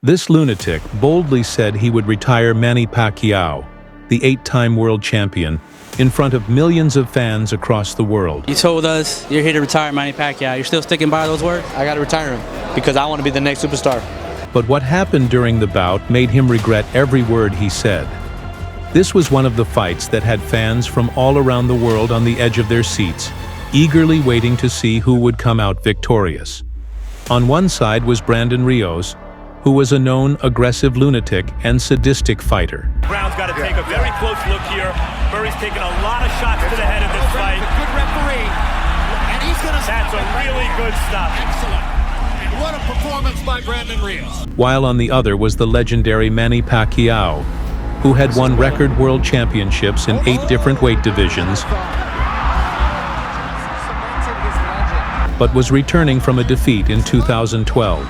This lunatic boldly said he would retire Manny Pacquiao, the 8-time world champion, in front of millions of fans across the world. You told us you're here to retire Manny Pacquiao. You're still sticking by those words? I gotta retire him because I want to be the next superstar. But what happened during the bout made him regret every word he said. This was one of the fights that had fans from all around the world on the edge of their seats, eagerly waiting to see who would come out victorious. On one side was Brandon Rios, who was a known aggressive lunatic and sadistic fighter. Brown's got to take a very close look here. Murray's taken a lot of shots to the head in this fight. Good referee, and he's going to. That's a really good stop. Excellent. What a performance by Brandon Rios. While on the other was the legendary Manny Pacquiao, who had won record world championships in 8 different weight divisions, but was returning from a defeat in 2012.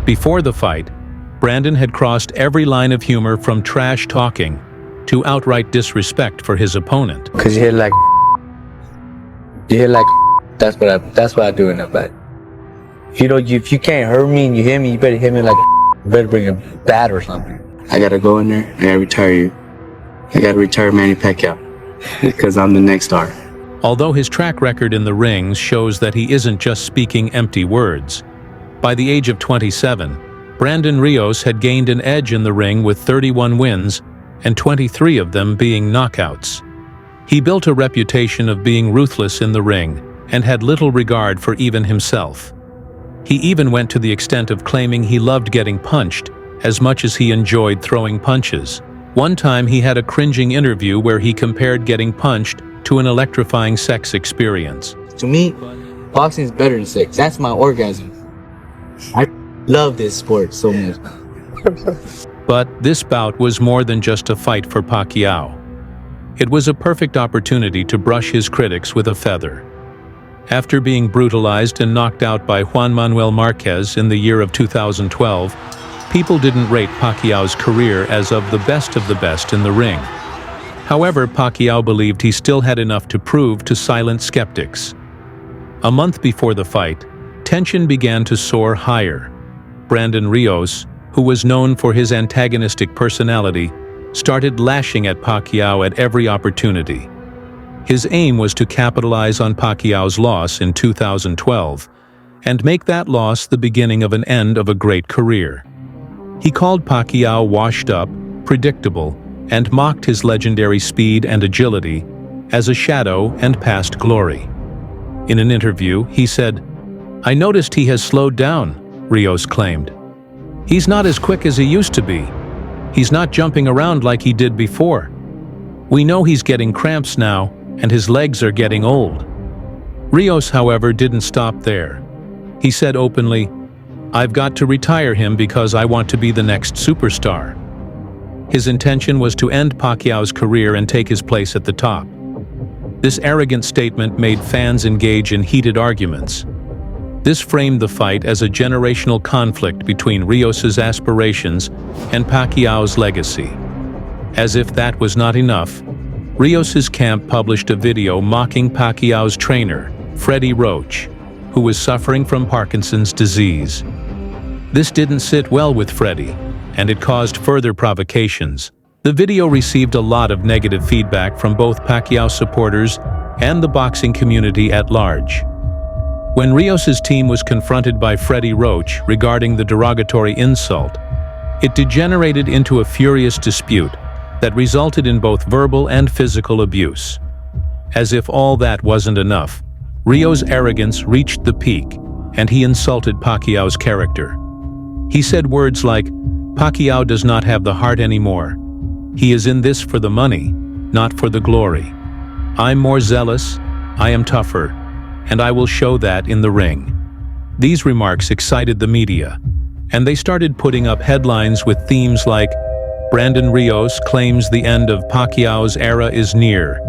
Before the fight, Brandon had crossed every line of humor from trash talking to outright disrespect for his opponent. Cause you hear like, that's what I do in that fight. You know, if you can't hurt me and you hear me, you better hit me like you better bring a bat or something. I gotta go in there, I gotta retire you. I gotta retire Manny Pacquiao because I'm the next star. Although his track record in the rings shows that he isn't just speaking empty words, by the age of 27, Brandon Rios had gained an edge in the ring with 31 wins and 23 of them being knockouts. He built a reputation of being ruthless in the ring and had little regard for even himself. He even went to the extent of claiming he loved getting punched as much as he enjoyed throwing punches. One time he had a cringing interview where he compared getting punched to an electrifying sex experience. To me, boxing is better than sex. That's my orgasm. I love this sport so much. But this bout was more than just a fight for Pacquiao. It was a perfect opportunity to brush his critics with a feather. After being brutalized and knocked out by Juan Manuel Marquez in the year of 2012, people didn't rate Pacquiao's career as of the best in the ring. However, Pacquiao believed he still had enough to prove to silent skeptics. A month before the fight, tension began to soar higher. Brandon Rios, who was known for his antagonistic personality, started lashing at Pacquiao at every opportunity. His aim was to capitalize on Pacquiao's loss in 2012 and make that loss the beginning of an end of a great career. He called Pacquiao washed up, predictable, and mocked his legendary speed and agility as a shadow and past glory. In an interview, he said, "I noticed he has slowed down," Rios claimed. "He's not as quick as he used to be. He's not jumping around like he did before. We know he's getting cramps now, and his legs are getting old." Rios, however, didn't stop there. He said openly, "I've got to retire him because I want to be the next superstar." His intention was to end Pacquiao's career and take his place at the top. This arrogant statement made fans engage in heated arguments. This framed the fight as a generational conflict between Rios's aspirations and Pacquiao's legacy. As if that was not enough, Rios's camp published a video mocking Pacquiao's trainer, Freddie Roach, who was suffering from Parkinson's disease. This didn't sit well with Freddie, and it caused further provocations. The video received a lot of negative feedback from both Pacquiao supporters and the boxing community at large. When Rios's team was confronted by Freddie Roach regarding the derogatory insult, it degenerated into a furious dispute that resulted in both verbal and physical abuse. As if all that wasn't enough, Rios' arrogance reached the peak, and he insulted Pacquiao's character. He said words like, "Pacquiao does not have the heart anymore. He is in this for the money, not for the glory. I'm more zealous, I am tougher, and I will show that in the ring." These remarks excited the media, and they started putting up headlines with themes like, "Brandon Rios claims the end of Pacquiao's era is near,"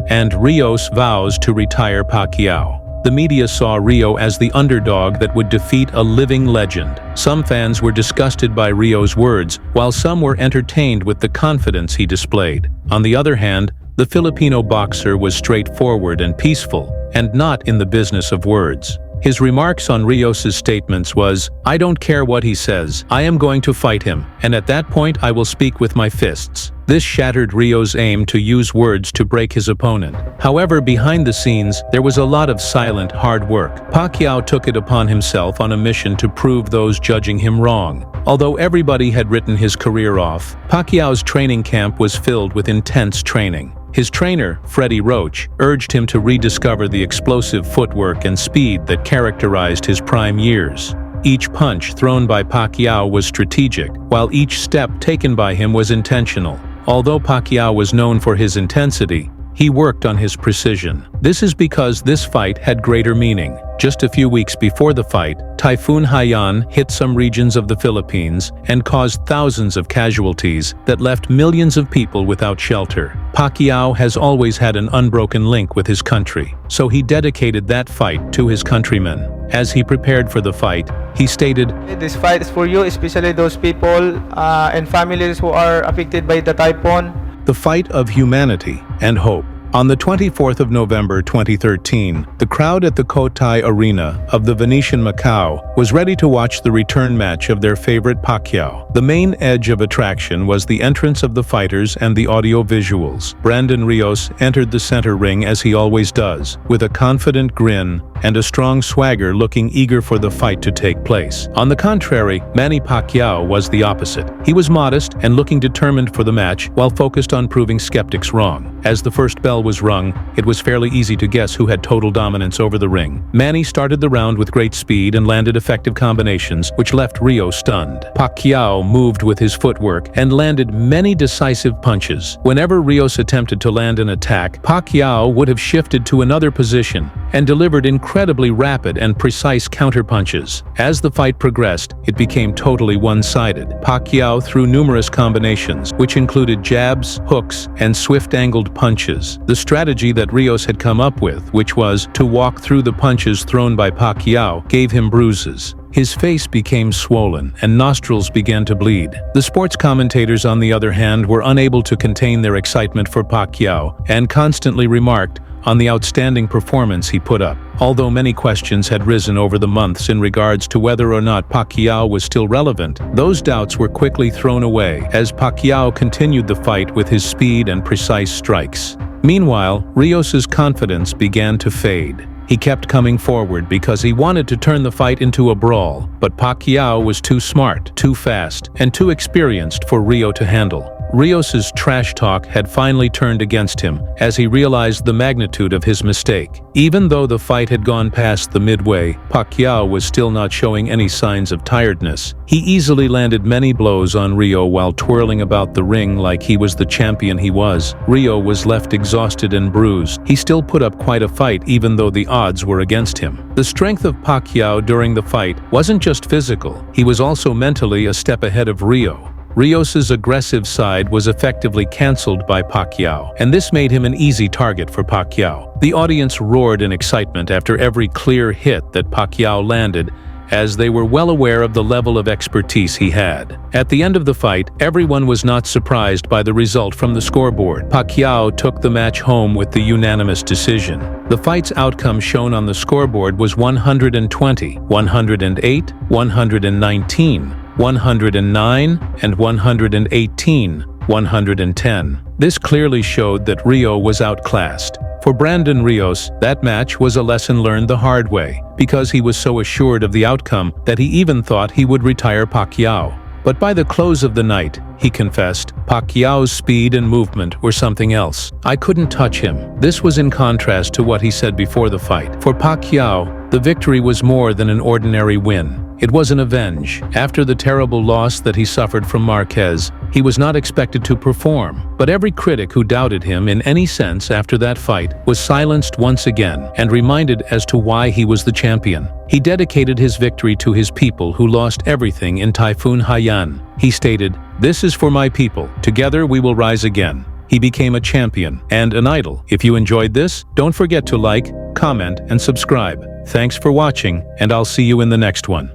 and "Rios vows to retire Pacquiao." The media saw Rio as the underdog that would defeat a living legend. Some fans were disgusted by Rio's words, while some were entertained with the confidence he displayed. On the other hand, The Filipino boxer was straightforward and peaceful, and not in the business of words. His remarks on Rios's statements was, "I don't care what he says, I am going to fight him, and at that point I will speak with my fists." This shattered Rios' aim to use words to break his opponent. However, behind the scenes, there was a lot of silent, hard work. Pacquiao took it upon himself on a mission to prove those judging him wrong. Although everybody had written his career off, Pacquiao's training camp was filled with intense training. His trainer, Freddie Roach, urged him to rediscover the explosive footwork and speed that characterized his prime years. Each punch thrown by Pacquiao was strategic, while each step taken by him was intentional. Although Pacquiao was known for his intensity, he worked on his precision. This is because this fight had greater meaning. Just a few weeks before the fight, Typhoon Haiyan hit some regions of the Philippines and caused thousands of casualties that left millions of people without shelter. Pacquiao has always had an unbroken link with his country, so he dedicated that fight to his countrymen. As he prepared for the fight, he stated, "This fight is for you, especially those people and families who are affected by the typhoon." the fight of humanity and hope. On the 24th of November 2013, the crowd at the Cotai Arena of the Venetian Macau was ready to watch the return match of their favorite Pacquiao. The main edge of attraction was the entrance of the fighters and the audio visuals. Brandon Rios entered the center ring as he always does, with a confident grin and a strong swagger, looking eager for the fight to take place. On the contrary, Manny Pacquiao was the opposite. He was modest and looking determined for the match while focused on proving skeptics wrong. As the first bell was rung, it was fairly easy to guess who had total dominance over the ring. Manny started the round with great speed and landed effective combinations, which left Rios stunned. Pacquiao moved with his footwork and landed many decisive punches. Whenever Rios attempted to land an attack, Pacquiao would have shifted to another position and delivered incredibly rapid and precise counterpunches. As the fight progressed, it became totally one-sided. Pacquiao threw numerous combinations, which included jabs, hooks, and swift-angled punches. The strategy that Rios had come up with, which was to walk through the punches thrown by Pacquiao, gave him bruises. His face became swollen and nostrils began to bleed. The sports commentators, on the other hand, were unable to contain their excitement for Pacquiao and constantly remarked on the outstanding performance he put up. Although many questions had risen over the months in regards to whether or not Pacquiao was still relevant, those doubts were quickly thrown away as Pacquiao continued the fight with his speed and precise strikes. Meanwhile, Rios's confidence began to fade. He kept coming forward because he wanted to turn the fight into a brawl, but Pacquiao was too smart, too fast, and too experienced for Rio to handle. Rios's trash talk had finally turned against him as he realized the magnitude of his mistake. Even though the fight had gone past the midway, Pacquiao was still not showing any signs of tiredness. He easily landed many blows on Rio while twirling about the ring like he was the champion he was. Rio was left exhausted and bruised. He still put up quite a fight even though the odds were against him. The strength of Pacquiao during the fight wasn't just physical, he was also mentally a step ahead of Rio. Rios's aggressive side was effectively cancelled by Pacquiao, and this made him an easy target for Pacquiao. The audience roared in excitement after every clear hit that Pacquiao landed, as they were well aware of the level of expertise he had. At the end of the fight, everyone was not surprised by the result from the scoreboard. Pacquiao took the match home with the unanimous decision. The fight's outcome shown on the scoreboard was 120, 108, 119, 109, and 118, 110. This clearly showed that Rio was outclassed. For Brandon Rios, that match was a lesson learned the hard way, because he was so assured of the outcome that he even thought he would retire Pacquiao. But by the close of the night, he confessed, Pacquiao's speed and movement were something else. I couldn't touch him. This was in contrast to what he said before the fight. For Pacquiao, the victory was more than an ordinary win. It was an avenge. After the terrible loss that he suffered from Marquez, he was not expected to perform. But every critic who doubted him in any sense after that fight was silenced once again and reminded as to why he was the champion. He dedicated his victory to his people who lost everything in Typhoon Haiyan. He stated, "This is for my people. Together we will rise again." He became a champion and an idol. If you enjoyed this, don't forget to like, comment, and subscribe. Thanks for watching, and I'll see you in the next one.